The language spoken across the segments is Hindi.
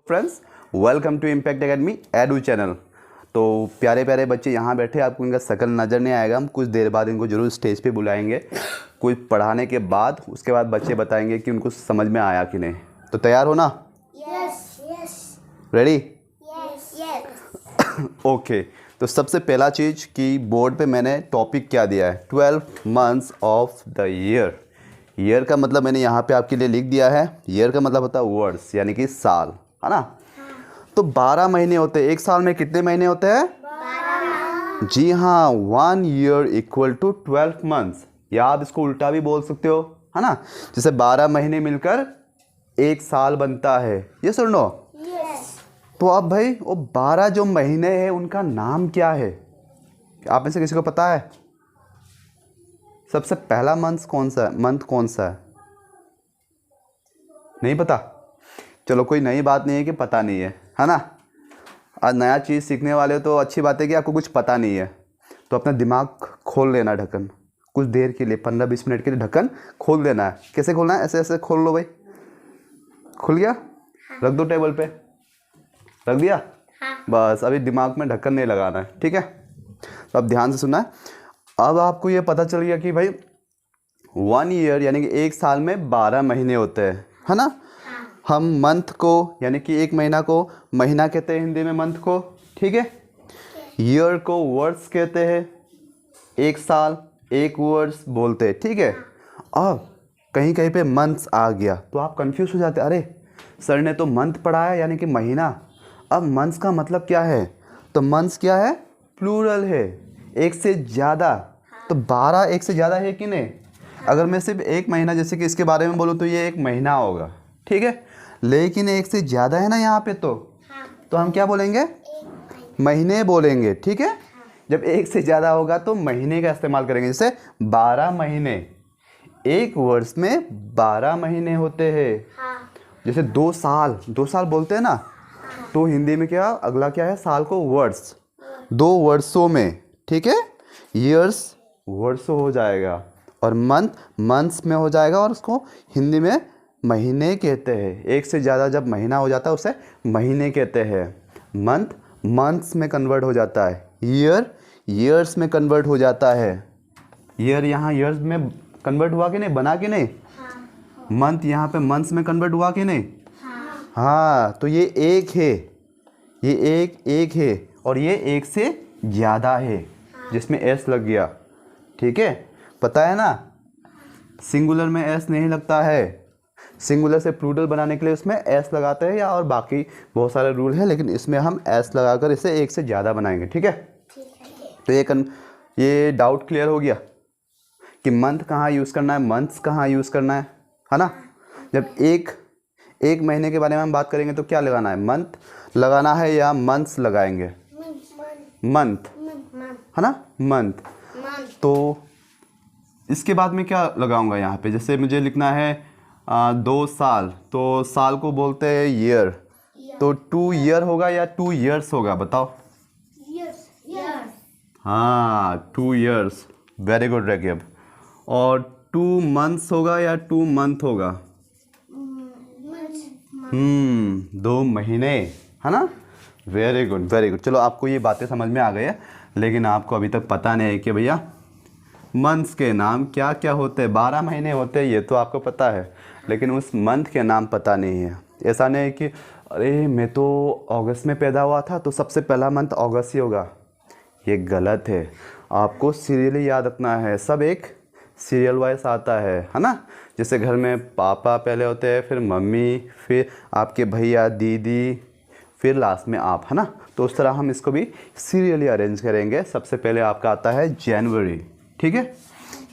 Friends, welcome to Impact Academy Edu channel. तो प्यारे प्यारे बच्चे यहाँ बैठे, आपको इनका शकल नज़र नहीं आएगा। हम कुछ देर बाद इनको जरूर स्टेज पे बुलाएंगे, कुछ पढ़ाने के बाद। उसके बाद बच्चे बताएंगे कि उनको समझ में आया कि नहीं। तो तैयार हो ना? यस। रेडी? यस। ओके। तो सबसे पहला चीज़ कि बोर्ड पे मैंने टॉपिक क्या दिया है, 12 months of the year. Year का मतलब मैंने यहाँ पे आपके लिए लिख दिया है। ईयर का मतलब होता है वर्ड्स, यानी कि साल, है ना? तो 12 महीने होते हैं। एक साल में कितने महीने होते हैं? 12। जी हाँ, 1 ईयर इक्वल टू 12 मंथ्स। या आप इसको उल्टा भी बोल सकते हो, है ना? जैसे 12 महीने मिलकर एक साल बनता है। ये सुन लो। यस। तो अब भाई वो 12 जो महीने हैं उनका नाम क्या है? आप में से किसी को पता है? सबसे पहला मंथ कौन सा है? नहीं पता? चलो, कोई नई बात नहीं है कि पता नहीं है ना? आज नया चीज़ सीखने वाले हो तो अच्छी बात है कि आपको कुछ पता नहीं है। तो अपना दिमाग खोल लेना, ढक्कन कुछ देर के लिए, 15-20 मिनट के लिए ढक्कन खोल देना है। कैसे खोलना है? ऐसे ऐसे खोल लो भाई। खुल गया? रख दो टेबल पे। रख दिया? बस अभी दिमाग में ढक्कन नहीं लगाना है, ठीक है? तो अब ध्यान से सुनना है। अब आपको ये पता चल गया कि भाई 1 ईयर यानी कि एक साल में 12 महीने होते हैं, है ना? हम मंथ को यानी कि एक महीना को महीना कहते हैं हिंदी में, मंथ को, ठीक है? ईयर को वर्ड्स कहते हैं, एक साल एक वर्ड्स बोलते हैं, ठीक है? अब कहीं कहीं पे मंथ्स आ गया तो आप कंफ्यूज हो जाते हैं। अरे सर ने तो मंथ पढ़ाया यानी कि महीना, अब मंथ्स का मतलब क्या है? तो मंथ्स क्या है? प्लूरल है, एक से ज़्यादा। तो 12 एक से ज़्यादा है कि नहीं? अगर मैं सिर्फ एक महीना जैसे कि इसके बारे में बोलूँ तो ये एक महीना होगा, ठीक है? लेकिन एक से ज़्यादा है ना यहाँ पे, तो हम क्या बोलेंगे? महीने बोलेंगे, ठीक है? जब एक से ज़्यादा होगा तो महीने का इस्तेमाल करेंगे। जैसे 12 महीने, एक वर्ष में 12 महीने होते हैं। जैसे 2 साल बोलते हैं ना, तो हिंदी में क्या, अगला क्या है साल को? वर्ष। 2 वर्षों में, ठीक है? ईयर्स वर्षों हो जाएगा और मंथ्स में हो जाएगा, और उसको हिंदी में महीने कहते हैं। एक से ज़्यादा जब महीना हो जाता है उसे महीने कहते हैं। मंथ्स में कन्वर्ट हो जाता है। ईयर्स में कन्वर्ट हो जाता है। ईयर यहाँ ईयर्स में कन्वर्ट हुआ कि नहीं, बना कि नहीं? मंथ यहाँ पे मंथ्स में कन्वर्ट हुआ कि नहीं? हाँ, तो ये एक है, ये एक है, और ये एक से ज़्यादा है जिसमें एस लग गया, ठीक है? पता है ना, सिंगुलर में एस नहीं लगता है। सिंगुलर से प्लूरल बनाने के लिए उसमें एस लगाते हैं, या और बाकी बहुत सारे रूल हैं, लेकिन इसमें हम एस लगाकर इसे एक से ज़्यादा बनाएंगे, ठीक है? तो ये डाउट क्लियर हो गया कि मंथ कहाँ यूज़ करना है, मंथ्स कहाँ यूज़ करना है ना? जब एक महीने के बारे में हम बात करेंगे तो क्या लगाना है? मंथ लगाना है या मंथ्स लगाएंगे? मंथ, है ना? मंथ। तो इसके बाद में क्या लगाऊंगा यहाँ पे? जैसे मुझे लिखना है 2 साल, तो साल को बोलते हैं ईयर। तो 2 ईयर होगा या 2 ईयर्स होगा? बताओ। हाँ, 2 ईयर्स। Very good Raqib. और 2 मंथ्स होगा या 2 मंथ होगा? 2 महीने, है ना? Very good, very good. चलो, आपको ये बातें समझ में आ गई है, लेकिन आपको अभी तक पता नहीं है कि भैया मंथ्स के नाम क्या क्या होते हैं। 12 महीने होते हैं ये तो आपको पता है, लेकिन उस मंथ के नाम पता नहीं है। ऐसा नहीं है कि अरे मैं तो अगस्त में पैदा हुआ था तो सबसे पहला मंथ अगस्त ही होगा। ये गलत है। आपको सीरियली याद रखना है, सब एक सीरियल वाइज आता है ना? जैसे घर में पापा पहले होते हैं, फिर मम्मी, फिर आपके भैया, दीदी, फिर लास्ट में आप, है ना? तो उस तरह हम इसको भी सीरियली अरेंज करेंगे। सबसे पहले आपका आता है जनवरी, ठीक है?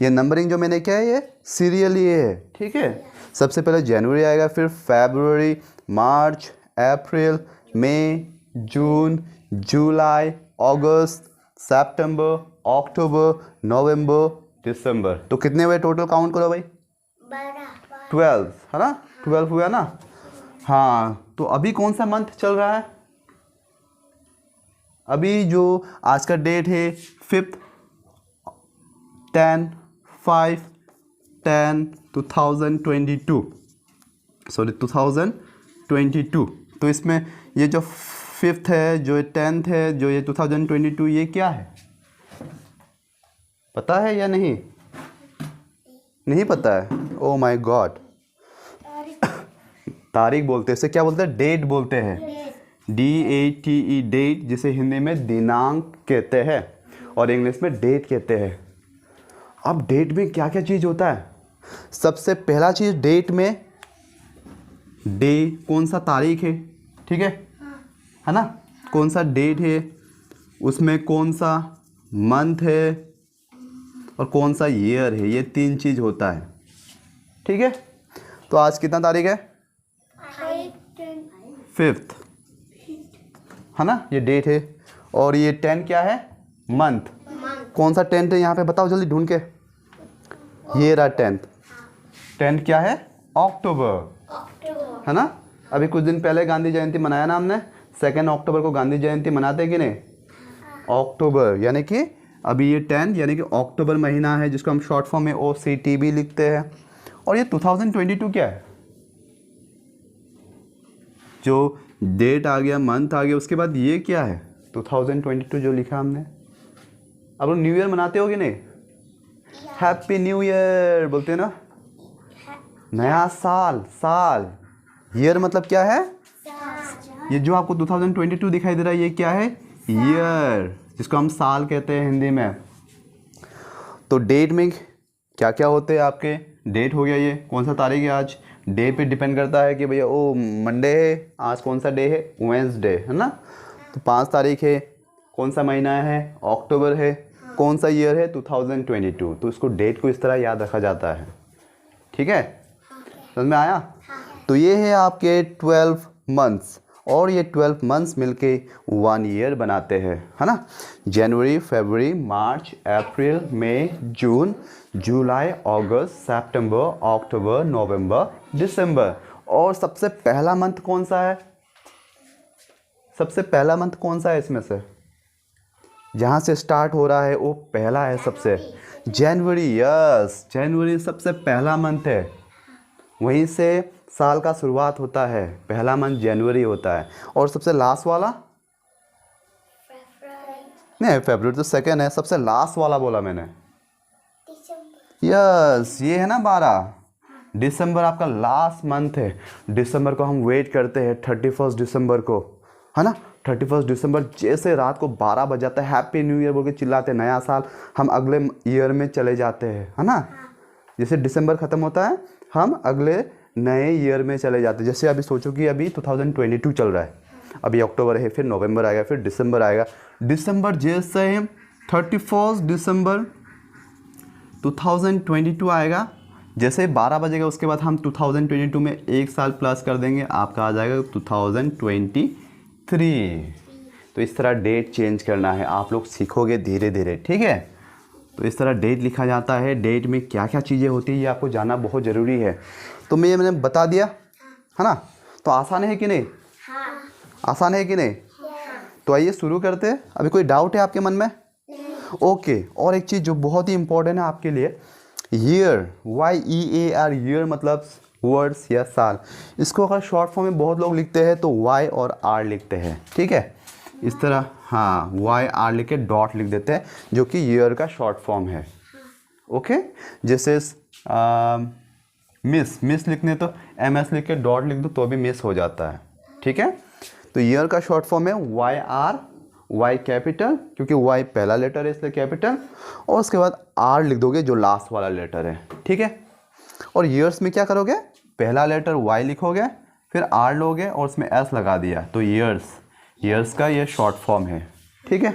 ये नंबरिंग जो मैंने किया है ये सीरियली है, ठीक है? सबसे पहले जनवरी आएगा, फिर फरवरी, मार्च, अप्रैल, मई, जून, जुलाई, अगस्त, सितंबर, अक्टूबर, नवंबर, दिसंबर। तो कितने हुए टोटल? काउंट करो भाई। 12, है ना? 12 हुआ ना? हाँ, तो अभी कौन सा मंथ चल रहा है? अभी जो आज का डेट है 5 2022, सॉरी 2022। तो इसमें ये जो 5th है, जो 10th है, जो ये 2022, ये क्या है? पता है या नहीं? नहीं पता है? Oh my God. तारीख बोलते हैं, इसे क्या बोलते हैं? डेट बोलते हैं। DATE, डेट, जिसे हिंदी में दिनांक कहते हैं और इंग्लिश में डेट कहते हैं। अब डेट में क्या क्या चीज़ होता है? सबसे पहला चीज़ डेट में डे, कौन सा तारीख है, ठीक है ना? कौन सा डेट है, उसमें कौन सा मंथ है और कौन सा ईयर है, ये 3 चीज़ होता है, ठीक है? तो आज कितना तारीख है? 5th, है ना? ये डेट है। और ये 10 क्या है? मंथ। कौन सा 10 है यहाँ पे बताओ जल्दी ढूंढ के। ये रहा 10th क्या है? अक्टूबर, है ना? अभी कुछ दिन पहले गांधी जयंती मनाया ना हमने, 2 अक्टूबर को गांधी जयंती मनाते हैं कि नहीं? अक्टूबर, यानी कि अभी ये 10 यानी कि अक्टूबर महीना है, जिसको हम शॉर्ट फॉर्म में OCTB लिखते हैं। और ये 2022 क्या है? जो डेट आ गया, मंथ आ गया, उसके बाद ये क्या है? 2022 जो लिखा हमने। अब लोग न्यू ईयर मनाते हो कि नहीं? हैप्पी न्यू ईयर बोलते हैं ना, नया साल। साल, ईयर मतलब क्या है? ये जो आपको 2022 दिखाई दे रहा है, ये क्या है? ईयर, जिसको हम साल कहते हैं हिंदी में। तो डेट में क्या क्या होते हैं आपके? डेट हो गया, ये कौन सा तारीख है आज, डे पे डिपेंड करता है कि भैया ओ मंडे है, आज कौन सा डे है? वेंसडे, है ना? तो 5 तारीख है, कौन सा महीना है? अक्टूबर है। कौन सा ईयर है? 2022। तो इसको डेट को इस तरह याद रखा जाता है, ठीक है? समझ में आया? तो ये है आपके 12 मंथ्स, और ये 12 मंथ्स मिलके 1 ईयर बनाते हैं, है ना? जनवरी, फरवरी, मार्च, अप्रैल, मई, जून, जुलाई, अगस्त, सितंबर, अक्टूबर, नवंबर, दिसंबर। और सबसे पहला मंथ कौन सा है? सबसे पहला मंथ कौन सा है इसमें से? जहाँ से स्टार्ट हो रहा है वो पहला है सबसे, जनवरी। यस, जनवरी सबसे पहला मंथ है, वहीं से साल का शुरुआत होता है, पहला मंथ जनवरी होता है। और सबसे लास्ट वाला? नहीं, फरवरी तो सेकेंड है, सबसे लास्ट वाला बोला मैंने। यस, ये है ना 12, दिसंबर आपका लास्ट मंथ है। दिसंबर को हम वेट करते हैं 31 दिसंबर को, है ना? 31 दिसंबर जैसे रात को 12 बज जाता है, हैप्पी न्यू ईयर बोल के चिल्लाते हैं, नया साल, हम अगले ईयर में चले जाते हैं, है ना? जैसे दिसंबर ख़त्म होता है, हम अगले नए ईयर में चले जाते हैं। जैसे अभी सोचो कि अभी 2022 चल रहा है, अभी अक्टूबर है, फिर नवंबर आएगा, फिर दिसंबर आएगा। दिसंबर जैसे 31 दिसंबर 2022 आएगा, जैसे 12 बजेगा, उसके बाद हम 2022 में 1 साल प्लस कर देंगे, आपका आ जाएगा 2023। तो इस तरह डेट चेंज करना है, आप लोग सीखोगे धीरे धीरे, ठीक है? तो इस तरह डेट लिखा जाता है। डेट में क्या क्या चीज़ें होती है ये आपको जानना बहुत ज़रूरी है। तो मैंने बता दिया, है ना? तो आसान है कि नहीं? आसान है कि नहीं? तो आइए शुरू करते हैं। अभी कोई डाउट है आपके मन में? ओके। और एक चीज़ जो बहुत ही इंपॉर्टेंट है आपके लिए, ईयर, YEAR, ईयर मतलब वर्ड्स या साल। इसको अगर शॉर्ट फॉर्म में बहुत लोग लिखते हैं तो Y और R लिखते हैं, ठीक है? इस तरह, हाँ, YR लिख के डॉट लिख देते हैं, जो कि ईयर का शॉर्ट फॉर्म है। ओके, जैसे मिस लिखने तो MS लिख के डॉट लिख दो तो भी मिस हो जाता है, ठीक है? तो ईयर का शॉर्ट फॉर्म है YR, Y कैपिटल, क्योंकि Y पहला लेटर है इसलिए कैपिटल, और उसके बाद R लिख दोगे जो लास्ट वाला लेटर है, ठीक है? और ईयर्स में क्या करोगे? पहला लेटर Y लिखोगे, फिर R लोगे और उसमें S लगा दिया, तो ईयर्स का ये शॉर्ट फॉर्म है, ठीक है?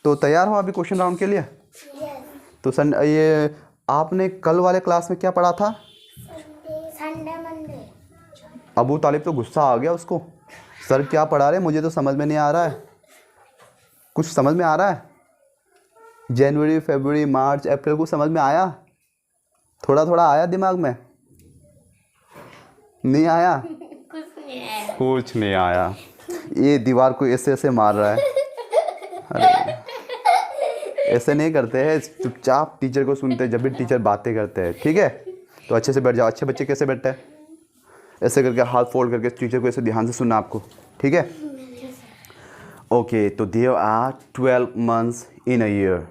तो तैयार हो अभी क्वेश्चन राउंड के लिए? तो ये आपने कल वाले क्लास में क्या पढ़ा था? Sunday Monday. अबू तालिब तो गुस्सा आ गया उसको, सर क्या पढ़ा रहे, मुझे तो समझ में नहीं आ रहा है। कुछ समझ में आ रहा है? जनवरी, फरवरी, मार्च, अप्रैल को समझ में आया? थोड़ा थोड़ा आया दिमाग में? नहीं आया? कुछ नहीं आया। ये दीवार को ऐसे ऐसे मार रहा है। अरे ऐसे नहीं करते हैं, चुपचाप टीचर को सुनते हैं जब भी टीचर बातें करते हैं, ठीक है? तो अच्छे से बैठ जाओ। अच्छे बच्चे कैसे बैठते हैं? ऐसे करके हाथ फोल्ड करके टीचर को ऐसे ध्यान से सुनना आपको, ठीक है? ओके, तो there are 12 months in a year.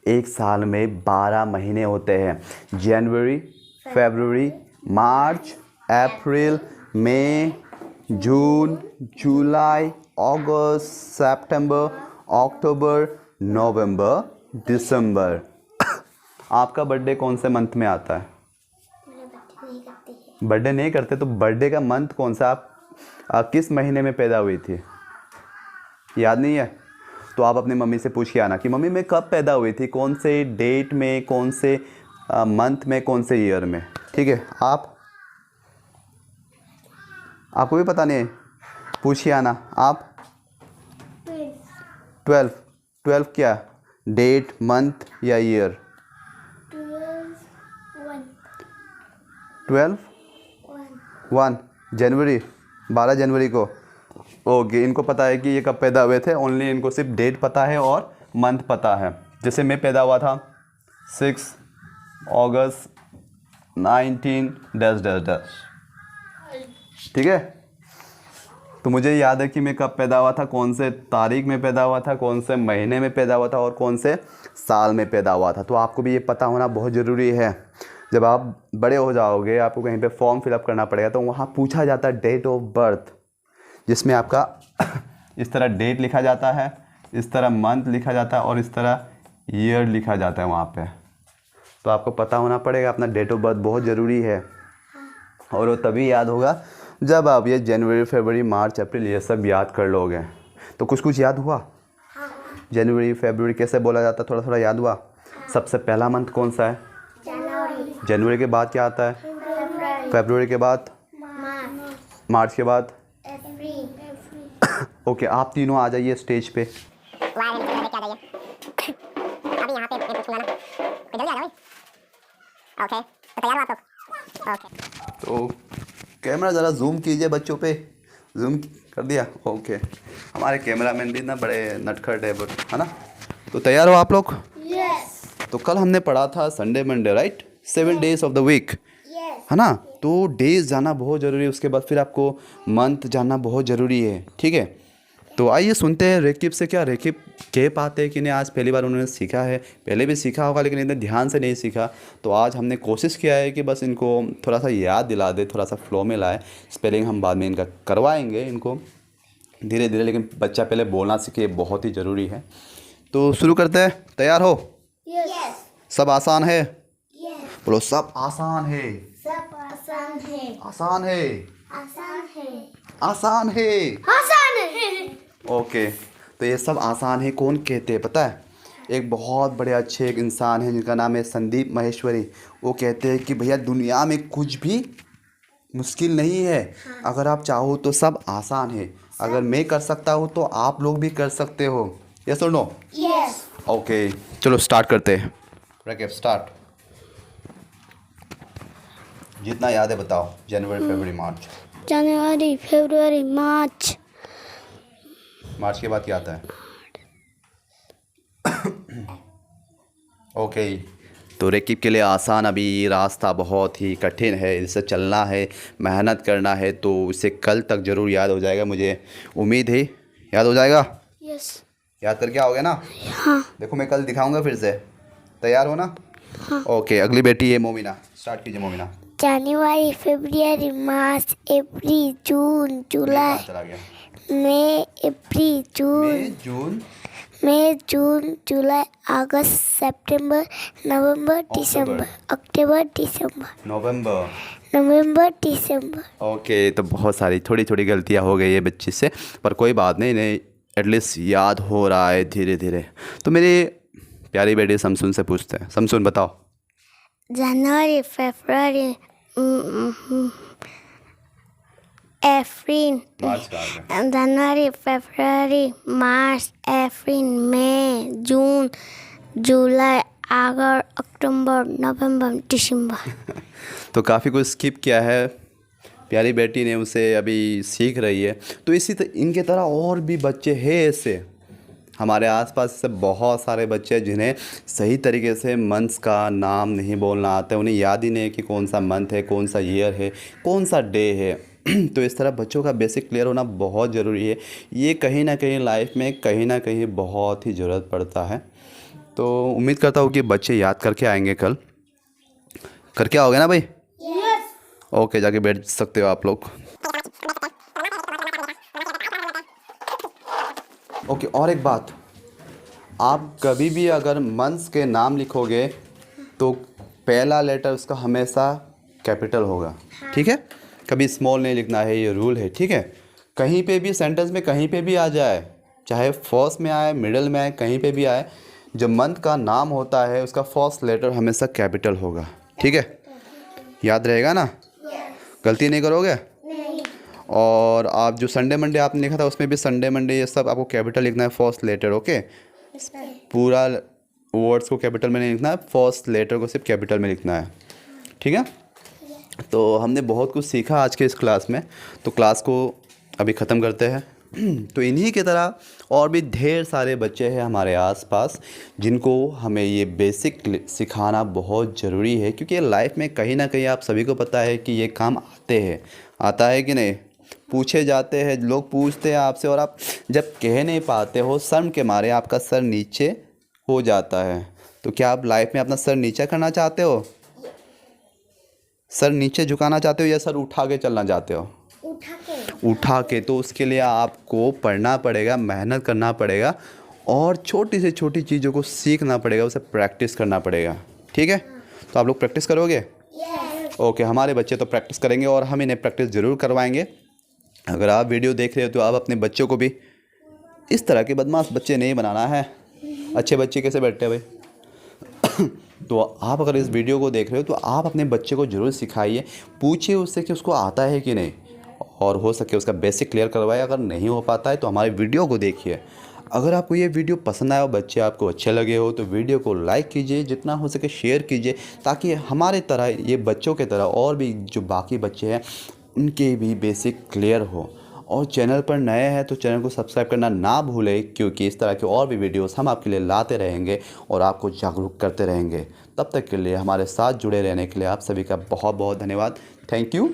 एक साल में 12 महीने होते हैं। जनवरी, फरवरी, मार्च, अप्रैल, मई, जून, जुलाई, अगस्त, सितंबर, अक्टूबर, नवंबर, दिसंबर। आपका बर्थडे कौन से मंथ में आता है? मेरा बर्थडे नहीं करते हैं। बर्थडे नहीं करते तो बर्थडे का मंथ कौन सा? आप किस महीने में पैदा हुई थी? याद नहीं है? तो आप अपनी मम्मी से पूछ के आना कि मम्मी मैं कब पैदा हुई थी, कौन से डेट में, कौन से मंथ में, कौन से ईयर में, ठीक है? आपको भी पता नहीं है? पूछ के आना आप। 12 12 क्या? डेट, मंथ या ईयर? 12 1 जनवरी, 12 जनवरी को। ओके, इनको पता है कि ये कब पैदा हुए थे, ओनली इनको सिर्फ डेट पता है और मंथ पता है। जैसे मैं पैदा हुआ था 6 अगस्त 19 डैश डैश डैश, ठीक है? तो मुझे याद है कि मैं कब पैदा हुआ था, कौन से तारीख में पैदा हुआ था, कौन से महीने में पैदा हुआ था और कौन से साल में पैदा हुआ था। तो आपको भी ये पता होना बहुत ज़रूरी है। जब आप बड़े हो जाओगे आपको कहीं पे फॉर्म फिलअप करना पड़ेगा तो वहाँ पूछा जाता है डेट ऑफ बर्थ, जिसमें आपका इस तरह डेट लिखा जाता है, इस तरह मंथ लिखा जाता है और इस तरह ईयर लिखा जाता है वहाँ पे। तो आपको पता होना पड़ेगा अपना डेट ऑफ बर्थ, बहुत ज़रूरी है। और वो तभी याद होगा जब आप ये जनवरी, फरवरी, मार्च, अप्रैल ये सब याद कर लोगे। तो कुछ कुछ याद हुआ? जनवरी, फरवरी कैसे बोला जाता है, थोड़ा थोड़ा याद हुआ? सबसे पहला मंथ कौन सा है? जनवरी, जनवरी के बाद क्या आता है? फरवरी के बाद? मार्च के बाद? अप्रैल। ओके, आप तीनों आ जाइए स्टेज पे। अभी यहाँ पे मैं पूछूंगा ना, तो जल्दी आ जाओ। ओके, तो तैयार हो आप लोग? ओके। तो कैमरा ज़रा जूम कीजिए बच्चों पे। जूम कर दिया? ओके। हमारे कैमरामैन भी ना बड़े नटखट है ना? तो तैयार हो आप लोग? यस। तो कल हमने पढ़ा था Sunday Monday, right? 7 days of the week, yes. है ना? तो डेज जानना बहुत ज़रूरी है, उसके बाद फिर आपको मंथ जानना बहुत ज़रूरी है, ठीक है? तो आइए सुनते हैं रेकिब से। क्या रेकिब कह पाते हैं कि नहीं? आज पहली बार उन्होंने सीखा है, पहले भी सीखा होगा लेकिन इतने ध्यान से नहीं सीखा। तो आज हमने कोशिश किया है कि बस इनको थोड़ा सा याद दिला दे, थोड़ा सा फ्लो में लाए। स्पेलिंग हम बाद में इनका करवाएंगे इनको धीरे धीरे, लेकिन बच्चा पहले बोलना सीखे, बहुत ही ज़रूरी है। तो शुरू करते हैं, तैयार हो? यस। सब आसान है? यस। बोलो सब आसान है। सब आसान है। आसान है। आसान है। आसान है। आसान है। ओके, तो ये सब आसान है कौन कहते हैं पता है? एक बहुत बड़े अच्छे एक इंसान हैं जिनका नाम है संदीप माहेश्वरी। वो कहते हैं कि भैया दुनिया में कुछ भी मुश्किल नहीं है, अगर आप चाहो तो सब आसान है। अगर मैं कर सकता हूँ तो आप लोग भी कर सकते हो। यस और नो? यस। ओके, चलो स्टार्ट करते हैं। Racket start. जितना याद है बताओ। जनवरी, फरवरी, मार्च। जनवरी, फरवरी, मार्च। मार्च के बाद क्या आता है? ओके, तो रेकिब के लिए आसान, अभी रास्ता बहुत ही कठिन है, इसे चलना है, मेहनत करना है, तो इसे कल तक ज़रूर याद हो जाएगा, मुझे उम्मीद है याद हो जाएगा। यस। याद करके आओगे ना? हाँ। देखो मैं कल दिखाऊंगा फिर से, तैयार हो ना? हाँ। ओके, अगली बेटी है मोमिना, स्टार्ट कीजिए मोमिना। जनवरी, फरवरी, मार्च, अप्रैल, जून, जुलाई, चला गया। मई, अप्रैल, मई, मई, जून, जुलाई, अगस्त, सितंबर, नवंबर, दिसंबर, अक्टूबर, दिसंबर, नवंबर, दिसंबर। ओके, तो बहुत सारी थोड़ी थोड़ी गलतियां हो गई है बच्ची से, पर कोई बात नहीं, नहीं एटलीस्ट याद हो रहा है धीरे धीरे। तो मेरी प्यारी बेटी समसुन से पूछते हैं। समसुन बताओ। जनवरी, फरवरी, अप्रैल, मार्च का आ गया। जनवरी, फरवरी, मार्च, अप्रैल, मई, जून, जुलाई, अगस्त, अक्टूबर, नवंबर, दिसंबर। तो काफ़ी कुछ स्किप किया है प्यारी बेटी ने, उसे अभी सीख रही है। तो इसी इनके तरह और भी बच्चे हैं ऐसे हमारे आसपास से, बहुत सारे बच्चे जिन्हें सही तरीके से मंथ्स का नाम नहीं बोलना आता है, उन्हें याद ही नहीं है कि कौन सा मंथ है, कौन सा ईयर है, कौन सा डे है। तो इस तरह बच्चों का बेसिक क्लियर होना बहुत ज़रूरी है। ये कहीं ना कहीं लाइफ में कहीं ना कहीं बहुत ही ज़रूरत पड़ता है। तो उम्मीद करता हूँ कि बच्चे याद करके आएंगे कल। करके आओगे ना भाई? ओके, जाके बैठ सकते हो आप लोग। ओके, और एक बात, आप कभी भी अगर मंथ के नाम लिखोगे तो पहला लेटर उसका हमेशा कैपिटल होगा, ठीक है? कभी स्मॉल नहीं लिखना है, ये रूल है, ठीक है? कहीं पे भी सेंटेंस में कहीं पे भी आ जाए, चाहे फर्स्ट में आए, मिडिल में आए, कहीं पे भी आए, जो मंथ का नाम होता है उसका फर्स्ट लेटर हमेशा कैपिटल होगा, ठीक है? याद रहेगा ना? गलती नहीं करोगे? और आप जो संडे मंडे आपने लिखा था उसमें भी संडे मंडे ये सब आपको कैपिटल लिखना है, फर्स्ट लेटर, ओके? पूरा वर्ड्स को कैपिटल में नहीं लिखना है, फर्स्ट लेटर को सिर्फ कैपिटल में लिखना है, ठीक है? तो हमने बहुत कुछ सीखा आज के इस क्लास में, तो क्लास को अभी ख़त्म करते हैं। तो इन्हीं की तरह और भी ढेर सारे बच्चे हैं हमारे आसपास जिनको हमें ये बेसिक सिखाना बहुत ज़रूरी है, क्योंकि लाइफ में कहीं ना कहीं आप सभी को पता है कि ये काम आते हैं, आता है कि नहीं? पूछे जाते हैं, लोग पूछते हैं आपसे और आप जब कह नहीं पाते हो, शर्म के मारे आपका सर नीचे हो जाता है। तो क्या आप लाइफ में अपना सर नीचा करना चाहते हो? सर नीचे झुकाना चाहते हो या सर उठा के चलना चाहते हो? उठा के। तो उसके लिए आपको पढ़ना पड़ेगा, मेहनत करना पड़ेगा और छोटी से छोटी चीज़ों को सीखना पड़ेगा, उसे प्रैक्टिस करना पड़ेगा, ठीक है? तो आप लोग प्रैक्टिस करोगे? ओके, हमारे बच्चे तो प्रैक्टिस करेंगे और हम इन्हें प्रैक्टिस ज़रूर करवाएंगे। अगर आप वीडियो देख रहे हो तो आप अपने बच्चों को भी इस तरह के बदमाश बच्चे नहीं बनाना है। अच्छे बच्चे कैसे बैठते हैं भाई? तो आप अगर इस वीडियो को देख रहे हो तो आप अपने बच्चे को ज़रूर सिखाइए, पूछिए उससे कि उसको आता है कि नहीं, और हो सके उसका बेसिक क्लियर करवाए। अगर नहीं हो पाता है तो हमारे वीडियो को देखिए। अगर आपको ये वीडियो पसंद आया हो, बच्चे आपको अच्छे लगे हो, तो वीडियो को लाइक कीजिए, जितना हो सके शेयर कीजिए, ताकि हमारे तरह ये बच्चों के तरह और भी जो बाकी बच्चे हैं उनके भी बेसिक क्लियर हो। और चैनल पर नए हैं तो चैनल को सब्सक्राइब करना ना भूलें, क्योंकि इस तरह के और भी वीडियोस हम आपके लिए लाते रहेंगे और आपको जागरूक करते रहेंगे। तब तक के लिए हमारे साथ जुड़े रहने के लिए आप सभी का बहुत बहुत धन्यवाद। Thank you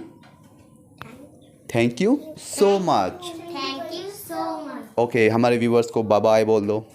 so much. Thank you so much. Okay, हमारे व्यूवर्स को बाय बाय बोल दो।